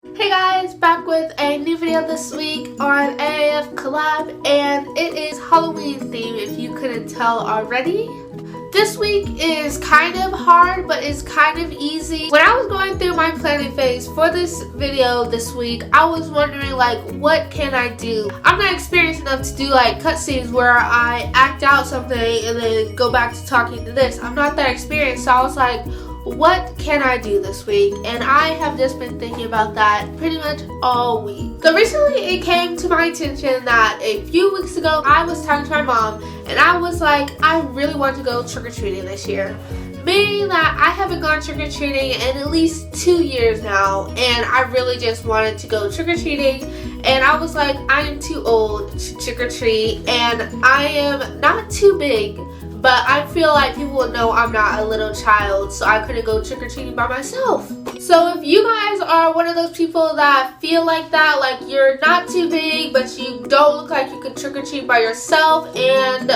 Hey guys, back with a new video this week on AAF Collab, and it is Halloween themed if you couldn't tell already. This week is kind of hard, but it's kind of easy. When I was going through my planning phase for this video this week, I was wondering like, what can I do? I'm not experienced enough to do like cutscenes where I act out something and then go back to talking to this. I'm not that experienced, so I was like, what can I do this week? And I have just been thinking about that pretty much all week. So recently it came to my attention that a few weeks ago I was talking to my mom and I was like, I really want to go trick-or-treating this year. Meaning that I haven't gone trick-or-treating in at least 2 years now, and I really just wanted to go trick-or-treating. And I was like, I am too old to trick-or-treat and I am not too big, but I feel like people would know I'm not a little child, so I couldn't go trick-or-treating by myself. So if you guys are one of those people that feel like that, like you're not too big, but you don't look like you could trick-or-treat by yourself, and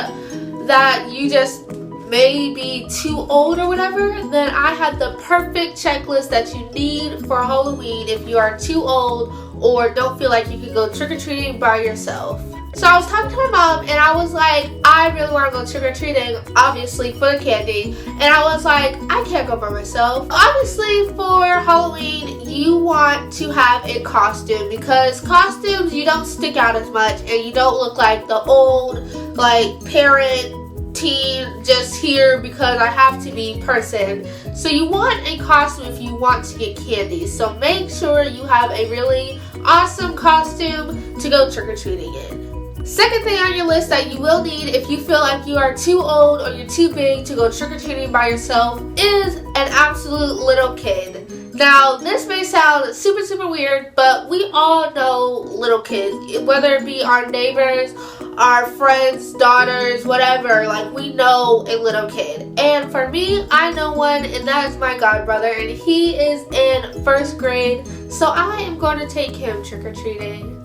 that you just may be too old or whatever, then I have the perfect checklist that you need for Halloween if you are too old or don't feel like you can go trick-or-treating by yourself. So I was talking to my mom and I was like, I really want to go trick-or-treating, obviously for the candy. And I was like, I can't go by myself. Obviously for Halloween, you want to have a costume because costumes, you don't stick out as much and you don't look like the old, like parent, teen, just here because I have to be person. So you want a costume if you want to get candy. So make sure you have a really awesome costume to go trick-or-treating in. Second thing on your list that you will need if you feel like you are too old or you're too big to go trick-or-treating by yourself is an absolute little kid. Now, this may sound super weird, but we all know little kids, whether it be our neighbors, our friends, daughters, whatever, like we know a little kid. And for me, I know one, and that is my god brother, and he is in 1st grade, so I am going to take him trick-or-treating.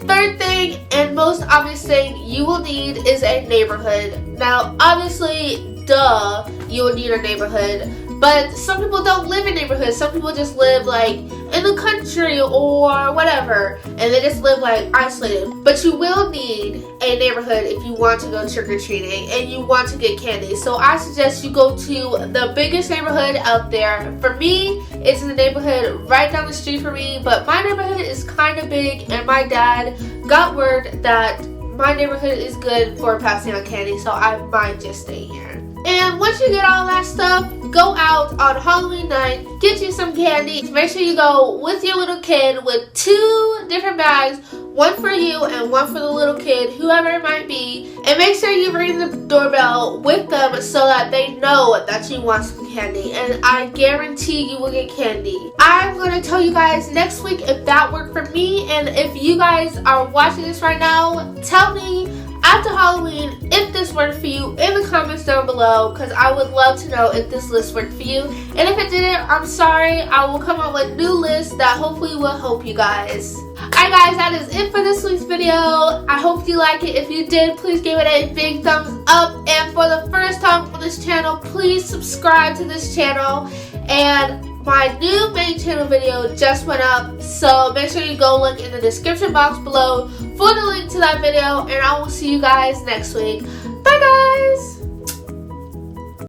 Third thing, and most obvious thing you will need is a neighborhood. Now, obviously, duh, you will need a neighborhood, but some people don't live in neighborhoods. Some people just live like in the country or whatever, and they just live like isolated. But you will need a neighborhood if you want to go trick-or-treating and you want to get candy. So I suggest you go to the biggest neighborhood out there. For me, it's the neighborhood right down the street from me, but my neighborhood is kind of big and my dad got word that my neighborhood is good for passing out candy, so I might just stay here. And once you get all that stuff, go out on Halloween night, get you some candy. Make sure you go with your little kid with 2 different bags, one for you and one for the little kid, whoever it might be. And make sure you ring the doorbell with them so that they know that you want some candy. And I guarantee you will get candy. I'm going to tell you guys next week if that worked for me. And if you guys are watching this right now, tell me after Halloween if this worked for you in the comments down below, because I would love to know if this list worked for you. And if it didn't, I'm sorry. I will come up with new lists that hopefully will help you guys. Alright guys, that is it for this week's video. I hope you like it. If you did, please give it a big thumbs up. And for the first time on this channel, please subscribe to this channel. And my new main channel video just went up, so make sure you go look in the description box below for the link to that video, and I will see you guys next week. Bye guys!